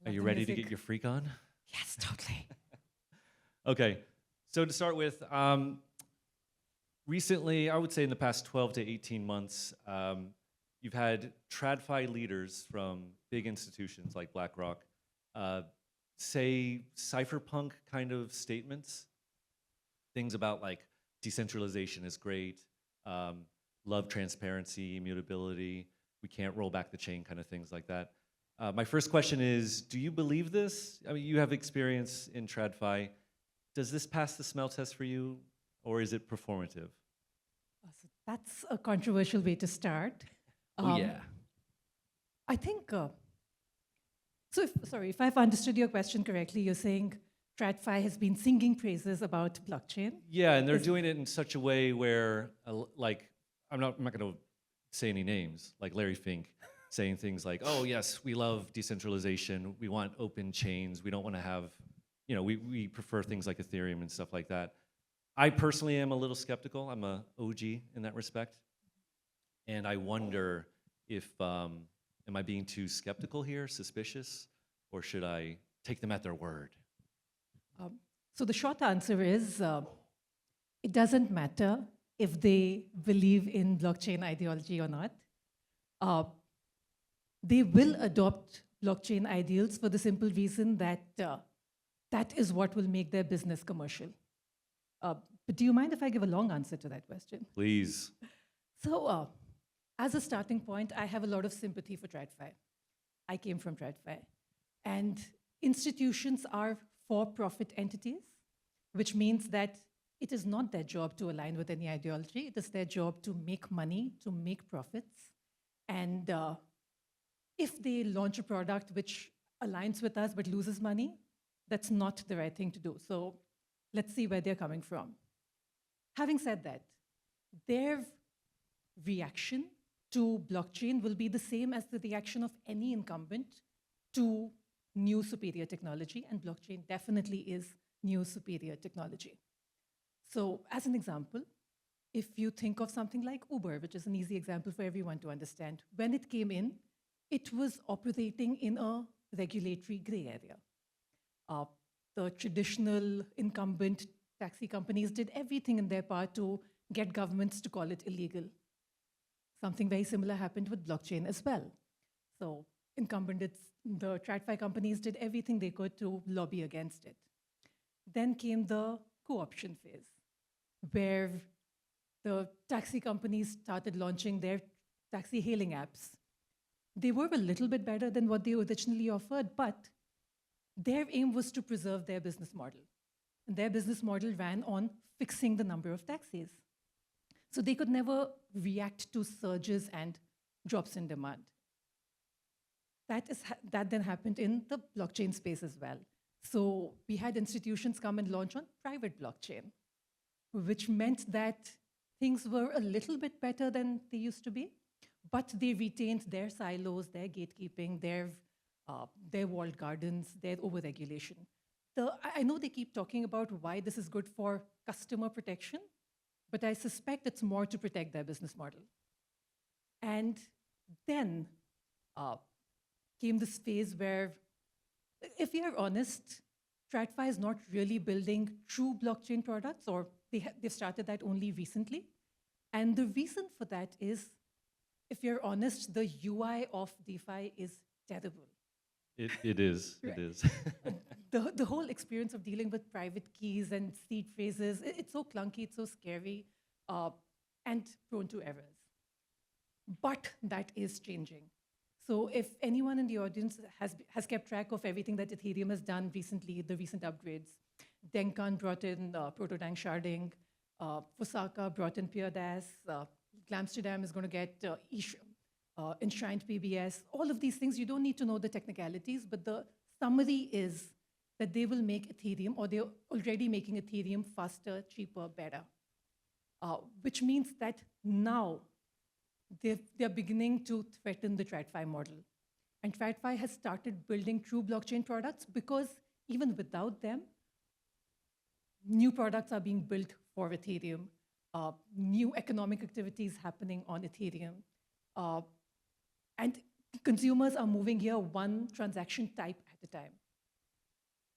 Are you ready to get your freak on? Yes, totally. Okay, so to start with, recently, I would say in the past 12 to 18 months, you've had TradFi leaders from big institutions like BlackRock say cypherpunk kind of statements. Things about like decentralization is great, love transparency, immutability, we can't roll back the chain, kind of things like that. My first question is, do you believe this? I mean, you have experience in TradFi. Does this pass the smell test for you, or is it performative? So that's a controversial way to start. Yeah. I think, if I've understood your question correctly, you're saying TradFi has been singing praises about blockchain. Yeah, and they're doing it in such a way where, like, I'm not going to say any names, like Larry Fink saying things like, oh yes, we love decentralization, we want open chains, we don't want to have, we prefer things like Ethereum and stuff like that. I personally am a little skeptical. I'm a OG in that respect. And I wonder if, am I being too skeptical here, suspicious, or should I take them at their word? So the short answer is, it doesn't matter if they believe in blockchain ideology or not. They will adopt blockchain ideals for the simple reason that that is what will make their business commercial. But do you mind if I give a long answer to that question? Please. So as a starting point, I have a lot of sympathy for TradFi. I came from TradFi. And institutions are for-profit entities, which means that it is not their job to align with any ideology. It is their job to make money, to make profits. And if they launch a product which aligns with us but loses money, that's not the right thing to do. So let's see where they're coming from. Having said that, their reaction to blockchain will be the same as the reaction of any incumbent to new superior technology, and blockchain definitely is new superior technology. So as an example, if you think of something like Uber, which is an easy example for everyone to understand, when it came in, it was operating in a regulatory gray area. The traditional incumbent taxi companies did everything in their power to get governments to call it illegal. Something very similar happened with blockchain as well. So the TradFi companies did everything they could to lobby against it. Then came the co-option phase, where the taxi companies started launching their taxi hailing apps. They were a little bit better than what they originally offered, but their aim was to preserve their business model. And their business model ran on fixing the number of taxis. So they could never react to surges and drops in demand. That then happened in the blockchain space as well. So we had institutions come and launch on private blockchain, which meant that things were a little bit better than they used to be, but they retained their silos, their gatekeeping, their walled gardens, their overregulation. I know they keep talking about why this is good for customer protection, but I suspect it's more to protect their business model. And then came this phase where, if we are honest, TradFi is not really building true blockchain products, or they've started that only recently. And the reason for that is, if you're honest, the UI of DeFi is terrible. It is. Right. It is. The whole experience of dealing with private keys and seed phrases, it's so clunky, it's so scary, and prone to errors. But that is changing. So if anyone in the audience has kept track of everything that Ethereum has done recently, the recent upgrades, Denkan brought in proto-dank sharding, Fusaka brought in pure DAS, Glamsterdam is going to get enshrined PBS, all of these things, you don't need to know the technicalities, but the summary is that they will make Ethereum, or they're already making Ethereum faster, cheaper, better. Which means that now they're beginning to threaten the TradFi model. And TradFi has started building true blockchain products because even without them, new products are being built for Ethereum, new economic activities happening on Ethereum. And consumers are moving here one transaction type at the time.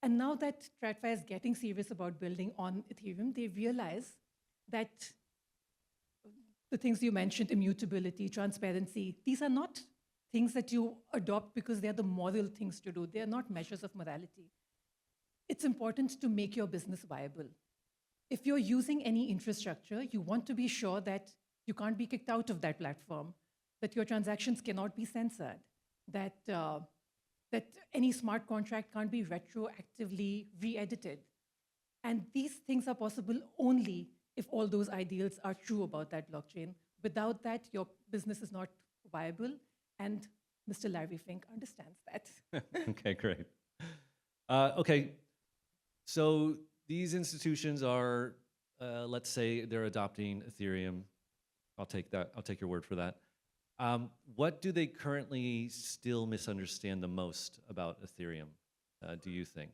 And now that TradFi is getting serious about building on Ethereum, they realize that the things you mentioned, immutability, transparency, these are not things that you adopt because they're the moral things to do. They are not measures of morality. It's important to make your business viable. If you're using any infrastructure, you want to be sure that you can't be kicked out of that platform, that your transactions cannot be censored, that, that any smart contract can't be retroactively re-edited. And these things are possible only if all those ideals are true about that blockchain. Without that, your business is not viable, and Mr. Larry Fink understands that. Okay, great. Okay, so these institutions are, let's say they're adopting Ethereum. I'll take that. I'll take your word for that. What do they currently still misunderstand the most about Ethereum, do you think?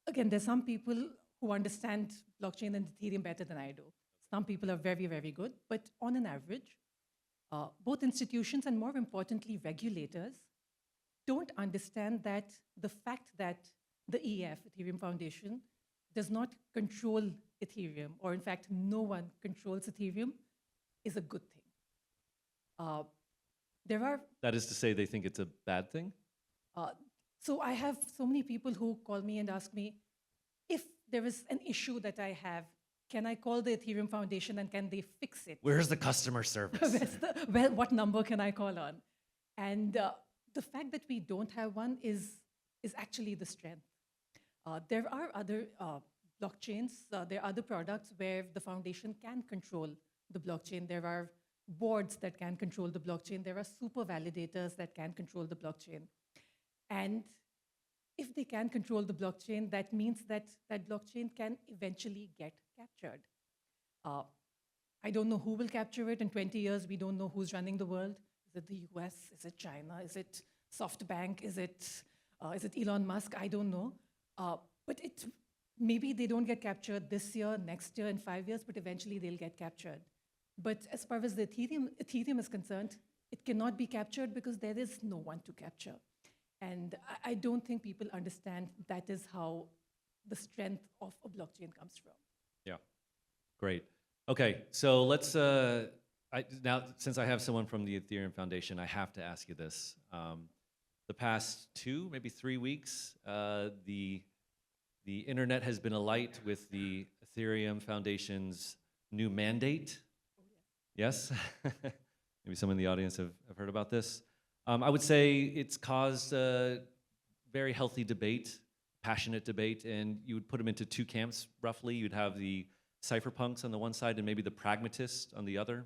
Again, there's some people who understand blockchain and Ethereum better than I do. Some people are very, very good, but on an average, both institutions and more importantly, regulators don't understand that the fact that the EF, Ethereum Foundation, does not control Ethereum, or in fact, no one controls Ethereum, is a good thing. That is to say, they think it's a bad thing? So I have so many people who call me and ask me, if there is an issue that I have, can I call the Ethereum Foundation and can they fix it? Where's the customer service? Well, what number can I call on? And the fact that we don't have one is actually the strength. There are other blockchains, there are other products where the foundation can control the blockchain. There are boards that can control the blockchain. There are super validators that can control the blockchain. And if they can control the blockchain, that means that that blockchain can eventually get captured. I don't know who will capture it. In 20 years, we don't know who's running the world. Is it the US? Is it China? Is it SoftBank? Is it Elon Musk? I don't know. But maybe they don't get captured this year, next year, in 5 years, but eventually they'll get captured. But as far as the Ethereum is concerned, it cannot be captured because there is no one to capture. And I don't think people understand that is how the strength of a blockchain comes from. Yeah, great. Okay, so let's, now since I have someone from the Ethereum Foundation, I have to ask you this. The past 2, maybe 3 weeks, the internet has been alight with the Ethereum Foundation's new mandate. Yes? Maybe some in the audience have heard about this. I would say it's caused a very healthy debate, passionate debate, and you would put them into 2 camps, roughly. You'd have the cypherpunks on the one side and maybe the pragmatists on the other.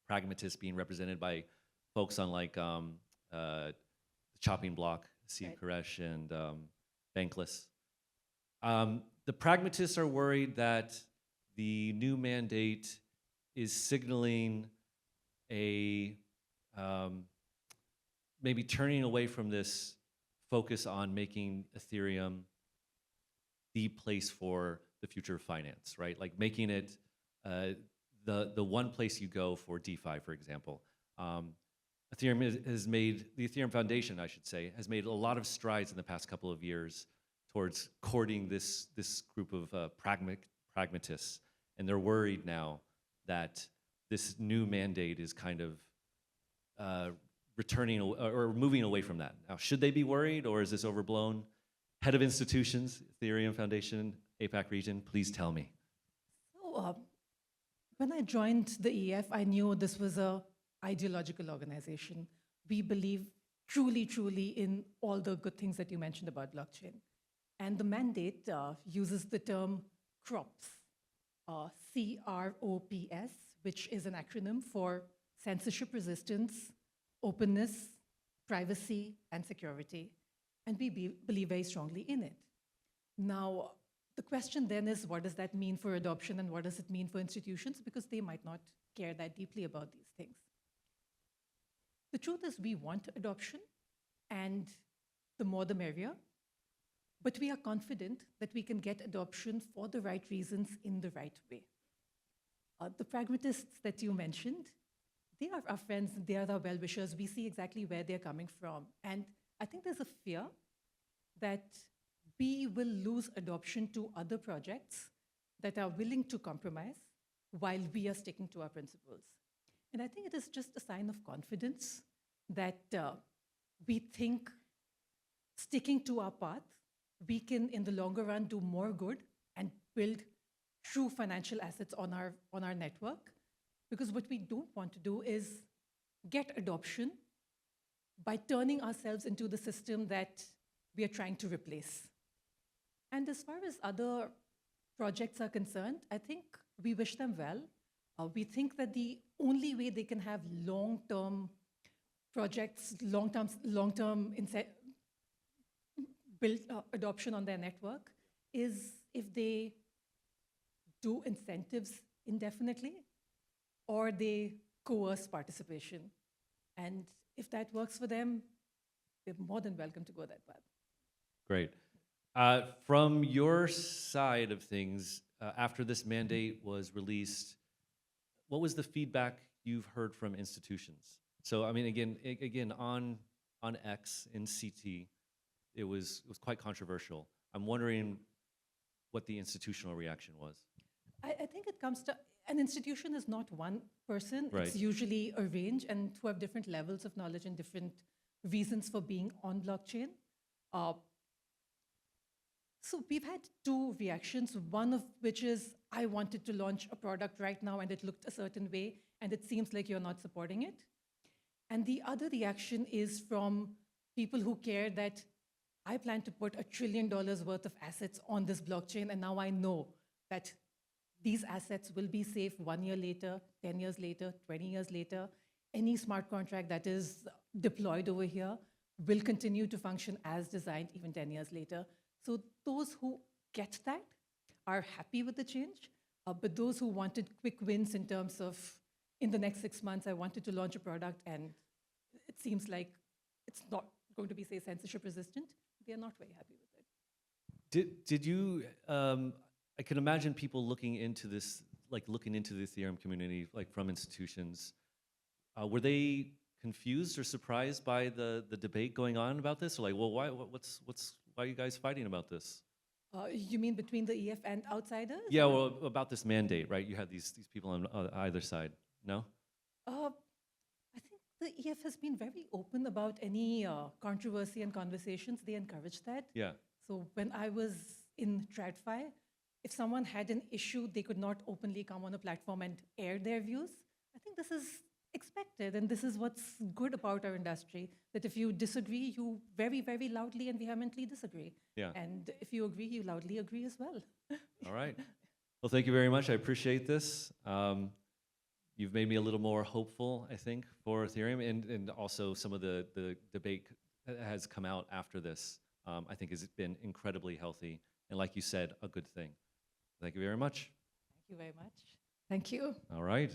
Pragmatists being represented by folks on like the Chopping Block, Steve Koresh and Bankless. The pragmatists are worried that the new mandate is signaling a maybe turning away from this focus on making Ethereum the place for the future of finance, right? Like making it the one place you go for DeFi, for example. Ethereum has made, the Ethereum Foundation, I should say, has made a lot of strides in the past couple of years towards courting this group of pragmatists. And they're worried now that this new mandate is kind of returning or moving away from that. Now, should they be worried or is this overblown? Head of institutions, Ethereum Foundation, APAC region, please tell me. So, when I joined the EF, I knew this was an ideological organization. We believe truly, truly in all the good things that you mentioned about blockchain. And the mandate uses the term CROPS, C-R-O-P-S, which is an acronym for censorship resistance, openness, privacy, and security. And we believe very strongly in it. Now, the question then is, what does that mean for adoption and what does it mean for institutions? Because they might not care that deeply about these things. The truth is we want adoption, and the more the merrier. But we are confident that we can get adoption for the right reasons in the right way. The pragmatists that you mentioned, they are our friends, they are our well-wishers. We see exactly where they're coming from. And I think there's a fear that we will lose adoption to other projects that are willing to compromise while we are sticking to our principles. And I think it is just a sign of confidence that we think sticking to our path, we can, in the longer run, do more good and build true financial assets on our network. Because what we don't want to do is get adoption by turning ourselves into the system that we are trying to replace. And as far as other projects are concerned, I think we wish them well. We think that the only way they can have long-term projects, long-term build adoption on their network is if they do incentives indefinitely or they coerce participation. And if that works for them, they're more than welcome to go that path. Great. From your side of things, after this mandate was released, what was the feedback you've heard from institutions? So, I mean, again, on X in CT, it was quite controversial. I'm wondering what the institutional reaction was. I think it comes to an institution is not one person. Right. It's usually a range and who have different levels of knowledge and different reasons for being on blockchain. So we've had two reactions, one of which is, I wanted to launch a product right now and it looked a certain way and it seems like you're not supporting it. And the other reaction is from people who care that I plan to put $1 trillion worth of assets on this blockchain and now I know that these assets will be safe 1 year later, 10 years later, 20 years later. Any smart contract that is deployed over here will continue to function as designed even 10 years later. So those who get that are happy with the change, but those who wanted quick wins in terms of, in the next 6 months, I wanted to launch a product and it seems like it's not going to be, say, censorship resistant, they're not very happy with it. Did you, I can imagine people looking into this, like looking into the Ethereum community, like from institutions. Were they confused or surprised by the debate going on about this? Or like, well, why are you guys fighting about this? You mean between the EF and outsiders? Yeah, well, about this mandate, right? You had these people on either side, no? I think the EF has been very open about any controversy and conversations. They encourage that. Yeah. So when I was in TradFi, if someone had an issue, they could not openly come on a platform and air their views. I think this is expected, and this is what's good about our industry, that if you disagree, you very, very loudly and vehemently disagree. Yeah. And if you agree, you loudly agree as well. All right. Well, thank you very much. I appreciate this. You've made me a little more hopeful, I think, for Ethereum, and also some of the debate that has come out after this, I think has been incredibly healthy, and like you said, a good thing. Thank you very much. Thank you very much. Thank you. All right.